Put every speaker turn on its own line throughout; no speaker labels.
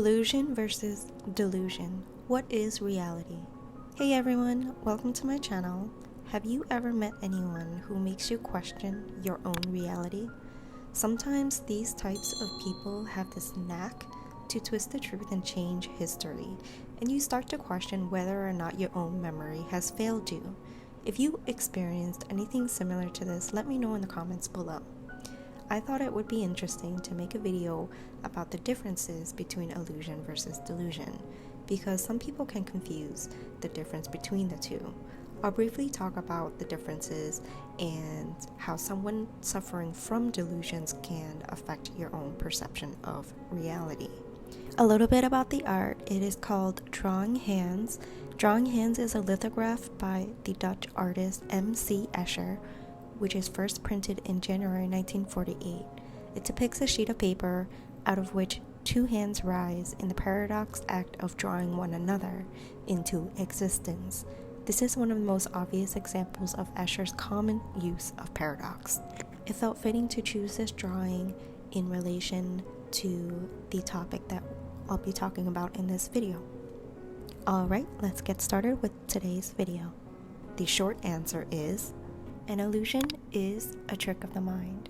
Illusion versus delusion. What is reality? Hey everyone, welcome to my channel. Have you ever met anyone who makes you question your own reality? Sometimes these types of people have this knack to twist the truth and change history, and you start to question whether or not your own memory has failed you. If you experienced anything similar to this, let me know in the comments below. I thought it would be interesting to make a video about the differences between illusion versus delusion, because some people can confuse the difference between the two. I'll briefly talk about the differences and how someone suffering from delusions can affect your own perception of reality. A little bit about the art. It is called Drawing Hands. Drawing Hands is a lithograph by the Dutch artist M.C. Escher, which is first printed in January 1948. It depicts a sheet of paper out of which two hands rise in the paradox act of drawing one another into existence. This is one of the most obvious examples of Escher's common use of paradox. It felt fitting to choose this drawing in relation to the topic that I'll be talking about in this video. Alright, let's get started with today's video. The short answer is: an illusion is a trick of the mind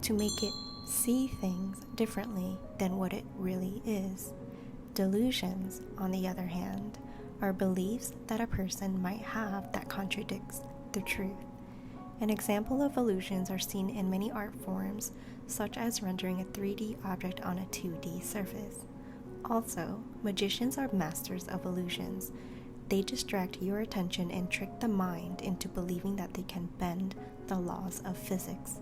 to make it see things differently than what it really is. Delusions, on the other hand, are beliefs that a person might have that contradicts the truth. An example of illusions are seen in many art forms, such as rendering a 3D object on a 2D surface. Also, magicians are masters of illusions. They distract your attention and trick the mind into believing that they can bend the laws of physics.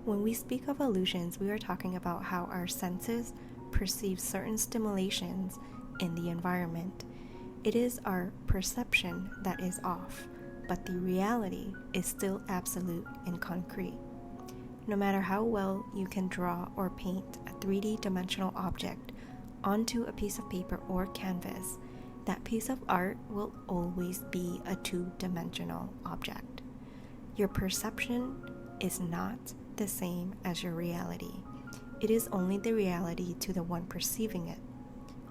When we speak of illusions, we are talking about how our senses perceive certain stimulations in the environment. It is our perception that is off, but the reality is still absolute and concrete. No matter how well you can draw or paint a 3D dimensional object onto a piece of paper or canvas, that piece of art will always be a two-dimensional object. Your perception is not the same as your reality. It is only the reality to the one perceiving it.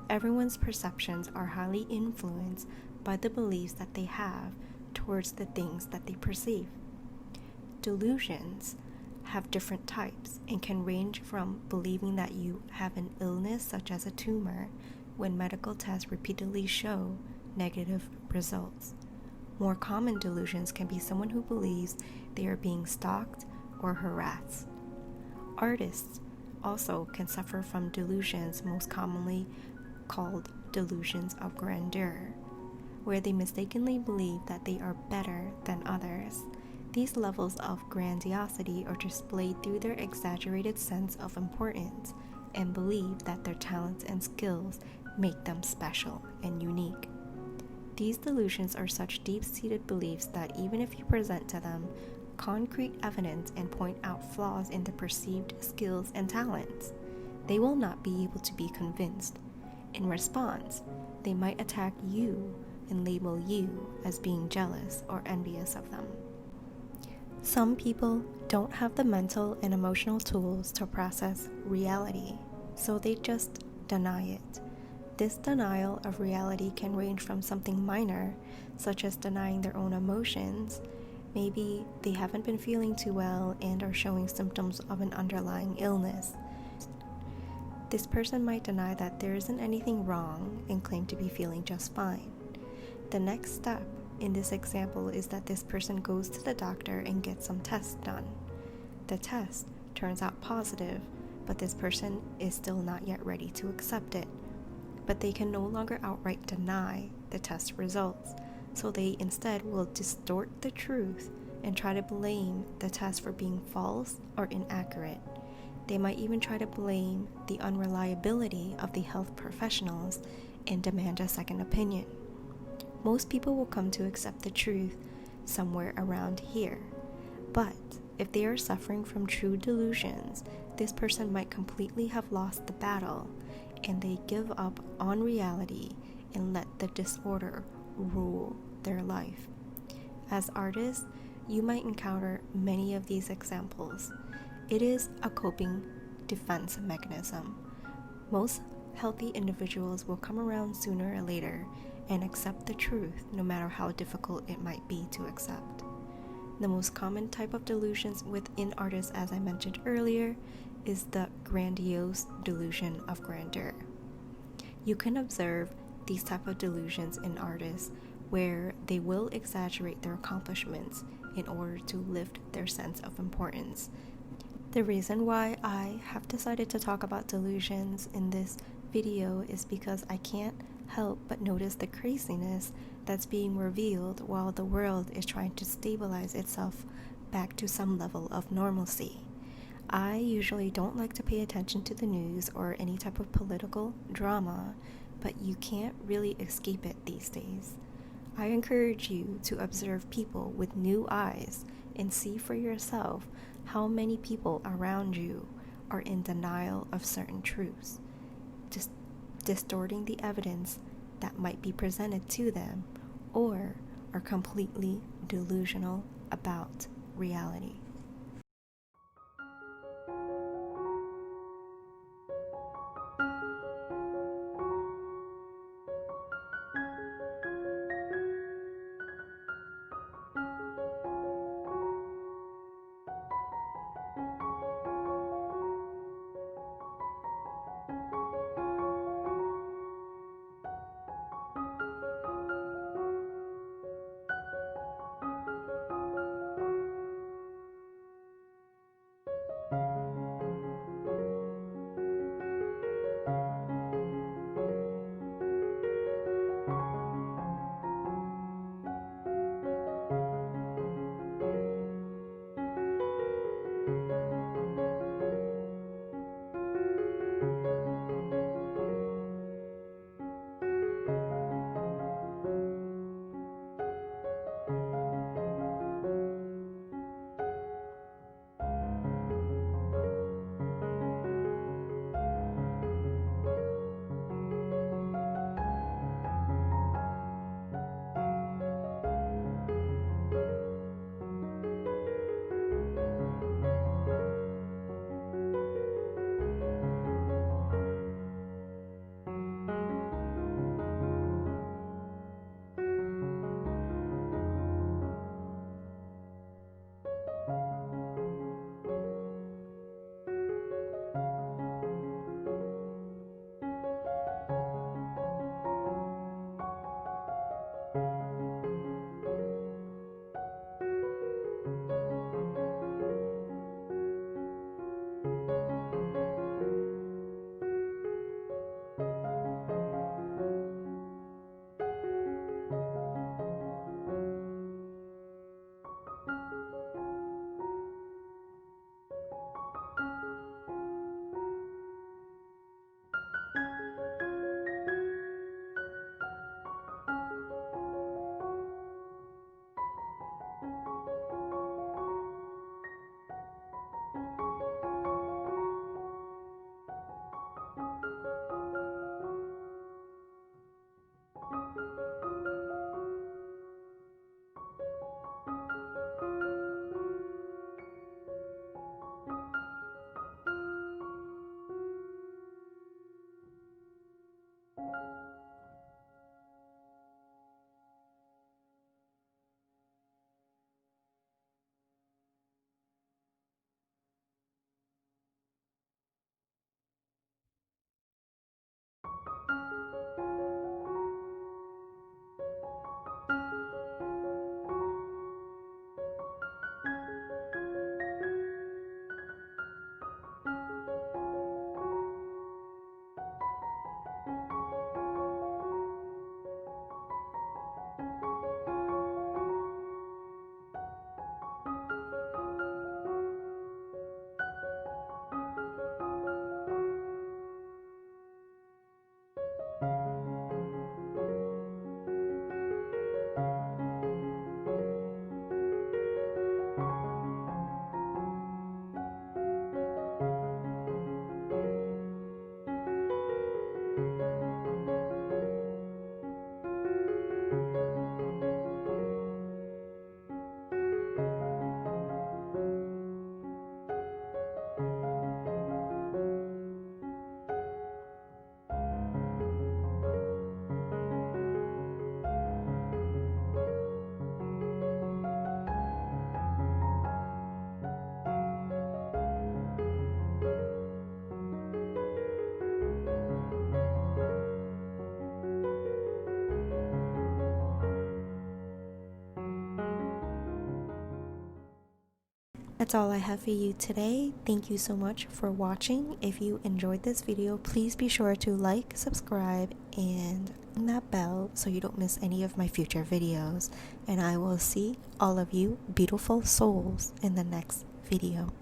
Everyone's perceptions are highly influenced by the beliefs that they have towards the things that they perceive. Delusions have different types and can range from believing that you have an illness such as a tumor when medical tests repeatedly show negative results. More common delusions can be someone who believes they are being stalked or harassed. Artists also can suffer from delusions, most commonly called delusions of grandeur, where they mistakenly believe that they are better than others. These levels of grandiosity are displayed through their exaggerated sense of importance and believe that their talents and skills make them special and unique. These delusions are such deep-seated beliefs that even if you present to them concrete evidence and point out flaws in their perceived skills and talents, they will not be able to be convinced. In response, they might attack you and label you as being jealous or envious of them. Some people don't have the mental and emotional tools to process reality, so they just deny it. This denial of reality can range from something minor, such as denying their own emotions. Maybe they haven't been feeling too well and are showing symptoms of an underlying illness. This person might deny that there isn't anything wrong and claim to be feeling just fine. The next step in this example is that this person goes to the doctor and gets some tests done. The test turns out positive, but this person is still not yet ready to accept it. But they can no longer outright deny the test results, so they instead will distort the truth and try to blame the test for being false or inaccurate. They might even try to blame the unreliability of the health professionals and demand a second opinion. Most people will come to accept the truth somewhere around here, but if they are suffering from true delusions, this person might completely have lost the battle, and they give up on reality and let the disorder rule their life. As artists, you might encounter many of these examples. It is a coping defense mechanism. Most healthy individuals will come around sooner or later and accept the truth, no matter how difficult it might be to accept. The most common type of delusions within artists, as I mentioned earlier, is the grandiose delusion of grandeur. You can observe these type of delusions in artists where they will exaggerate their accomplishments in order to lift their sense of importance. The reason why I have decided to talk about delusions in this video is because I can't help but notice the craziness that's being revealed while the world is trying to stabilize itself back to some level of normalcy. I usually don't like to pay attention to the news or any type of political drama, but you can't really escape it these days. I encourage you to observe people with new eyes and see for yourself how many people around you are in denial of certain truths, distorting the evidence that might be presented to them, or are completely delusional about reality. That's all I have for you today. Thank you so much for watching. If you enjoyed this video, please be sure to like, subscribe, and ring that bell so you don't miss any of my future videos. And I will see all of you beautiful souls in the next video.